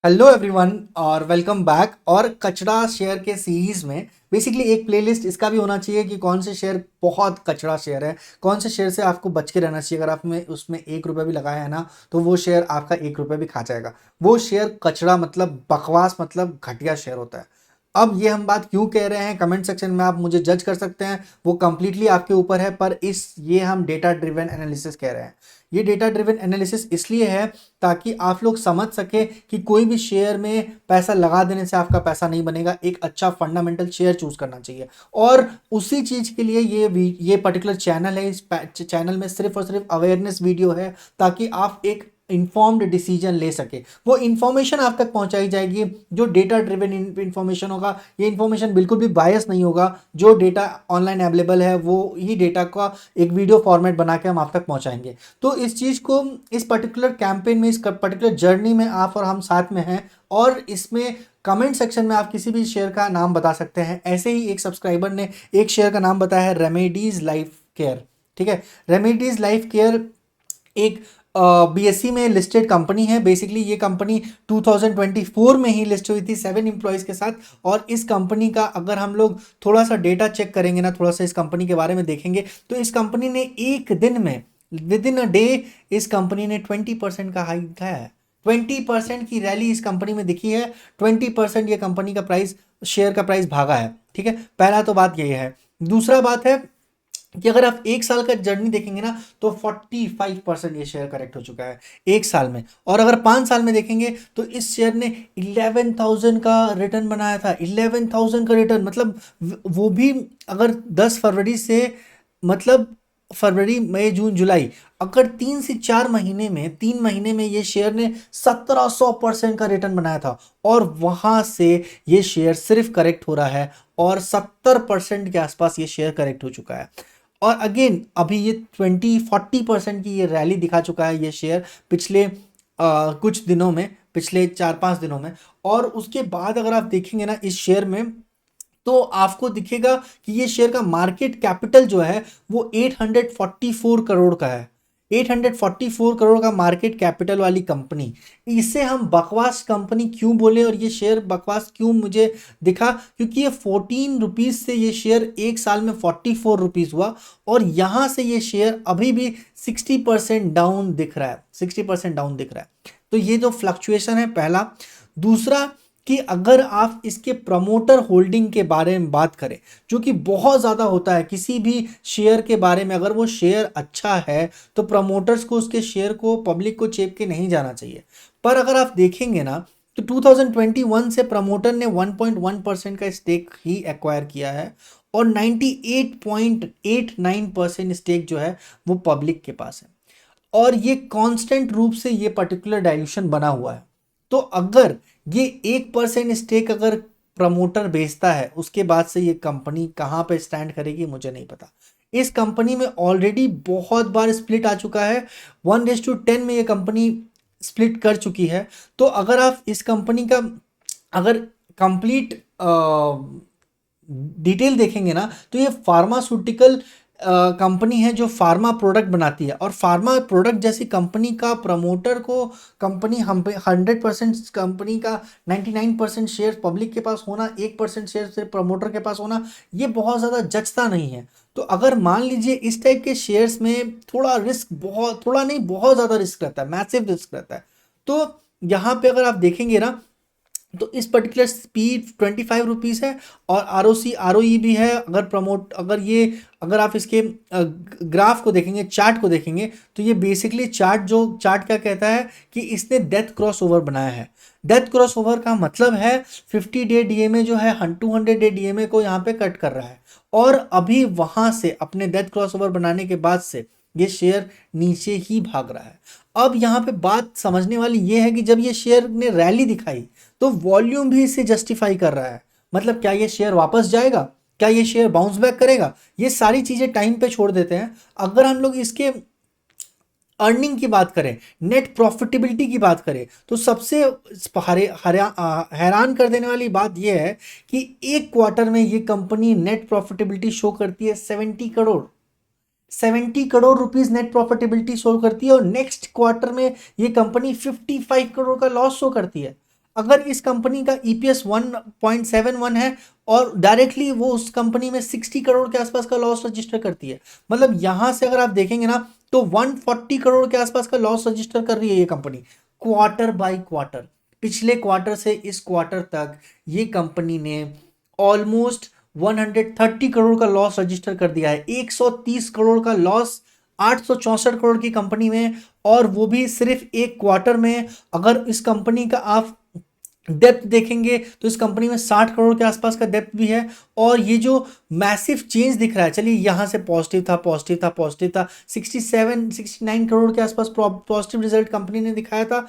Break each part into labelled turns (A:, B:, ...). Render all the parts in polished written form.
A: Hello everyone और welcome back. और कचड़ा शेयर के सीरीज में बेसिकली एक प्लेलिस्ट इसका भी होना चाहिए कि कौन से शेयर बहुत कचड़ा शेयर है, कौन से शेयर से आपको बच के रहना चाहिए। अगर आपने उसमें 1 रुपये भी लगाया है ना, तो वो शेयर आपका 1 रुपये भी खा जाएगा। वो शेयर कचड़ा मतलब बकवास मतलब घटिया शेयर होता है। अब ये हम बात क्यों कह रहे हैं, कमेंट सेक्शन में आप मुझे जज कर सकते हैं, वो कंप्लीटली आपके ऊपर है। पर ये हम डेटा ड्रिवन एनालिसिस कह रहे हैं। ये डेटा ड्रिवन एनालिसिस इसलिए है ताकि आप लोग समझ सके कि कोई भी शेयर में पैसा लगा देने से आपका पैसा नहीं बनेगा। एक अच्छा फंडामेंटल शेयर चूज करना चाहिए। और उसी चीज के लिए ये पर्टिकुलर चैनल है। इस चैनल में सिर्फ और सिर्फ अवेयरनेस वीडियो है ताकि आप एक इंफॉर्म्ड डिसीजन ले सके। वो इंफॉर्मेशन आप तक पहुंचाई जाएगी जो डेटा ड्रिवन इंफॉर्मेशन होगा। ये इंफॉर्मेशन बिल्कुल भी बायस नहीं होगा। जो डेटा ऑनलाइन अवेलेबल है वो ही डेटा का एक वीडियो फॉर्मेट बना के हम आप तक पहुंचाएंगे। तो इस चीज़ को, इस पर्टिकुलर कैंपेन में, इस पर्टिकुलर जर्नी में आप और हम साथ में हैं। और इसमें कमेंट सेक्शन में आप किसी भी शेयर का नाम बता सकते हैं। ऐसे ही एक सब्सक्राइबर ने एक शेयर का नाम बताया है, रेमेडीज लाइफ केयर। ठीक है, रेमेडीज लाइफ केयर एक बीएससी में लिस्टेड कंपनी है। बेसिकली ये कंपनी 2024 में ही लिस्ट हुई थी 7 एम्प्लॉयज़ के साथ। और इस कंपनी का अगर हम लोग थोड़ा सा डेटा चेक करेंगे ना, थोड़ा सा इस कंपनी के बारे में देखेंगे, तो इस कंपनी ने एक दिन में, विद इन अ डे, इस कंपनी ने 20% का हाइक दिखाया है। 20% की रैली इस कंपनी में दिखी है। 20% ये कंपनी का प्राइस, शेयर का प्राइस भागा है। ठीक है, पहला तो बात यही है। दूसरा बात है कि अगर आप एक साल का जर्नी देखेंगे ना, तो 45% ये शेयर करेक्ट हो चुका है एक साल में। और अगर 5 साल में देखेंगे तो इस शेयर ने 11,000 का रिटर्न बनाया था। 11,000 का रिटर्न मतलब वो भी अगर 10 फरवरी से, मतलब फरवरी मई जून जुलाई, अगर 3 से 4 महीने में, 3 महीने में ये शेयर ने 1700% का रिटर्न बनाया था। और वहां से ये शेयर सिर्फ करेक्ट हो रहा है और 70% के आसपास ये शेयर करेक्ट हो चुका है। और अगेन अभी ये 20-40% की ये रैली दिखा चुका है ये शेयर पिछले कुछ दिनों में, पिछले 4-5 दिनों में। और उसके बाद अगर आप देखेंगे ना इस शेयर में, तो आपको दिखेगा कि ये शेयर का मार्केट कैपिटल जो है वो 844 करोड़ का है। 844 करोड़ का मार्केट कैपिटल वाली कंपनी, इसे हम बकवास कंपनी क्यों बोले और ये शेयर बकवास क्यों मुझे दिखा, क्योंकि ये 14 रुपीज से ये शेयर एक साल में 44 रुपीज हुआ। और यहां से ये शेयर अभी भी 60% डाउन दिख रहा है, 60% डाउन दिख रहा है। तो ये जो फ्लक्चुएशन है पहला। दूसरा कि अगर आप इसके प्रमोटर होल्डिंग के बारे में बात करें, जो कि बहुत ज़्यादा होता है किसी भी शेयर के बारे में, अगर वो शेयर अच्छा है तो प्रमोटर्स को उसके शेयर को, पब्लिक को चेप के नहीं जाना चाहिए। पर अगर आप देखेंगे ना, तो 2021 से प्रमोटर ने 1.1% का स्टेक ही एक्वायर किया है। और 98.89% स्टेक जो है वो पब्लिक के पास है। और ये कांस्टेंट रूप से ये पर्टिकुलर डाइल्यूशन बना हुआ है। तो अगर ये 1% स्टेक अगर प्रमोटर बेचता है, उसके बाद से ये कंपनी कहाँ पे स्टैंड करेगी मुझे नहीं पता। इस कंपनी में ऑलरेडी बहुत बार स्प्लिट आ चुका है। 1:10 में ये कंपनी स्प्लिट कर चुकी है। तो अगर आप इस कंपनी का अगर कंप्लीट डिटेल देखेंगे ना, तो ये फार्मास्यूटिकल कंपनी है जो फार्मा प्रोडक्ट बनाती है। और फार्मा प्रोडक्ट जैसी कंपनी का प्रमोटर को, कंपनी हम पे 100% कंपनी का 99% शेयर पब्लिक के पास होना, 1% शेयर सिर्फ प्रमोटर के पास होना, ये बहुत ज़्यादा जचता नहीं है। तो अगर मान लीजिए इस टाइप के शेयर्स में थोड़ा रिस्क, बहुत थोड़ा नहीं, बहुत ज़्यादा रिस्क रहता है, मैसिव रिस्क रहता है। तो यहाँ पे अगर आप देखेंगे ना, तो इस पर्टिकुलर स्पीड 25 रुपीज़ है। और आर ओ ई भी है। अगर आप इसके ग्राफ को देखेंगे, चार्ट को देखेंगे, तो ये बेसिकली चार्ट क्या कहता है कि इसने डेथ क्रॉस ओवर बनाया है। डेथ क्रॉस ओवर का मतलब है 50 डे डीएमए जो है 200 डे डीएमए को यहाँ पे कट कर रहा है। और अभी वहां से अपने डेथ क्रॉस ओवर बनाने के बाद से ये शेयर नीचे ही भाग रहा है। अब यहाँ पे बात समझने वाली ये है कि जब ये शेयर ने रैली दिखाई, तो वॉल्यूम भी इसे जस्टिफाई कर रहा है। मतलब क्या ये शेयर वापस जाएगा, क्या ये शेयर बाउंस बैक करेगा, ये सारी चीजें टाइम पे छोड़ देते हैं। अगर हम लोग इसके अर्निंग की बात करें, नेट प्रॉफिटेबिलिटी की बात करें, तो सबसे हैरान कर देने वाली बात यह है कि एक क्वार्टर में ये कंपनी नेट प्रॉफिटेबिलिटी शो करती है 70 crore. 70 crore rupees net profitability show करती है। और नेक्स्ट क्वार्टर में ये कंपनी 55 करोड़ का लॉस शो करती है। अगर इस कंपनी का ईपीएस 1.71 है और डायरेक्टली वो उस कंपनी में 60 करोड़ के आसपास का लॉस रजिस्टर करती है, मतलब यहां से अगर आप देखेंगे ना तो 140 करोड़ के आसपास का लॉस रजिस्टर कर रही है ये कंपनी क्वार्टर बाय क्वार्टर। पिछले क्वार्टर से इस क्वार्टर तक ये कंपनी ने ऑलमोस्ट 130 करोड़ का लॉस रजिस्टर कर दिया है। 130 करोड़ का लॉस 864 करोड़ की कंपनी में, और वो भी सिर्फ एक क्वार्टर में। अगर इस कंपनी का आप डेप्थ देखेंगे तो इस कंपनी में 60 करोड़ के आसपास का डेप्थ भी है। और ये जो मैसिव चेंज दिख रहा है, चलिए यहां से पॉजिटिव था पॉजिटिव था पॉजिटिव था, 67-69 करोड़ के आसपास पॉजिटिव रिजल्ट कंपनी ने दिखाया था,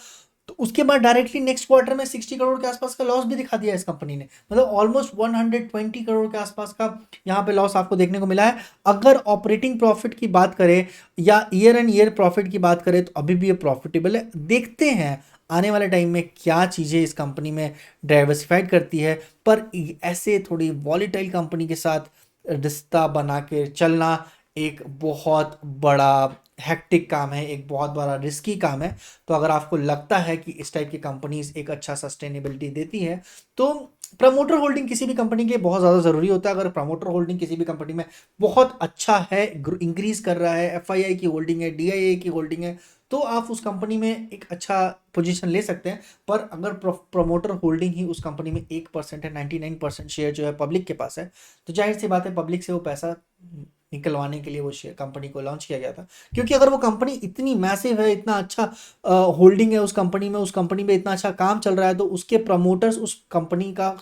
A: तो उसके बाद डायरेक्टली नेक्स्ट क्वार्टर में 60 करोड़ के आसपास का लॉस भी दिखा दिया इस कंपनी ने। मतलब ऑलमोस्ट 120 करोड़ के आसपास का यहाँ पे लॉस आपको देखने को मिला है। अगर ऑपरेटिंग प्रॉफिट की बात करें या ईयर एंड ईयर प्रॉफिट की बात करें तो अभी भी ये प्रॉफिटेबल है। देखते हैं आने वाले टाइम में क्या चीज़ें इस कंपनी में डाइवर्सिफाइड करती है, पर ऐसे थोड़ी वॉलीटाइल कंपनी के साथ रिश्ता बना के चलना एक बहुत बड़ा हेक्टिक काम है, एक बहुत बड़ा रिस्की काम है। तो अगर आपको लगता है कि इस टाइप की कंपनीज एक अच्छा सस्टेनेबिलिटी देती है तो प्रमोटर होल्डिंग किसी भी कंपनी के बहुत ज़्यादा ज़रूरी होता है। अगर प्रमोटर होल्डिंग किसी भी कंपनी में बहुत अच्छा है, इंक्रीज कर रहा है, एफआईआई की होल्डिंग है, डीआईए की होल्डिंग है, तो आप उस कंपनी में एक अच्छा पोजीशन ले सकते हैं। पर अगर प्रमोटर होल्डिंग ही उस कंपनी में 1% है, 99% शेयर जो है पब्लिक के पास है, तो जाहिर सी बात है पब्लिक से वो पैसा निकलवाने के लिए वो शेयर कंपनी को लॉन्च किया गया था। क्योंकि अगर वो कंपनी इतनी मैसिव है, इतना अच्छा होल्डिंग है उस कंपनी में, उस कंपनी में इतना अच्छा काम चल रहा है, तो उसके प्रमोटर्स उस कंपनी का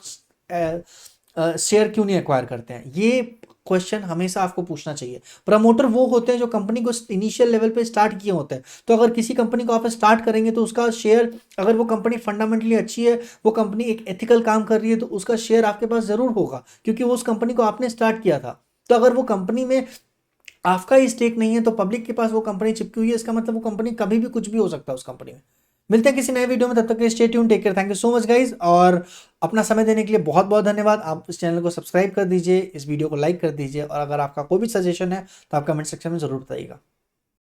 A: शेयर क्यों नहीं एक्वायर करते हैं, ये क्वेश्चन हमेशा आपको पूछना चाहिए। प्रमोटर वो होते हैं जो कंपनी को इनिशियल लेवल पे स्टार्ट किए होते हैं। तो अगर किसी कंपनी को आप स्टार्ट करेंगे तो उसका शेयर, अगर वो कंपनी फंडामेंटली अच्छी है, वो कंपनी एक एथिकल काम कर रही है, तो उसका शेयर आपके पास जरूर होगा, क्योंकि वो उस कंपनी को आपने स्टार्ट किया था। तो अगर वो कंपनी में आपका ही स्टेक नहीं है तो पब्लिक के पास वो कंपनी चिपकी हुई है, इसका मतलब वो कंपनी कभी भी कुछ भी हो सकता है उस कंपनी में। मिलते हैं किसी नए वीडियो में, तब तक के लिए stay tuned, take care, thank you so much guys. और अपना समय देने के लिए बहुत बहुत धन्यवाद। आप इस चैनल को सब्सक्राइब कर दीजिए, इस वीडियो को लाइक कर दीजिए, और अगर आपका कोई भी सजेशन है तो आप कमेंट सेक्शन में जरूर बताइएगा।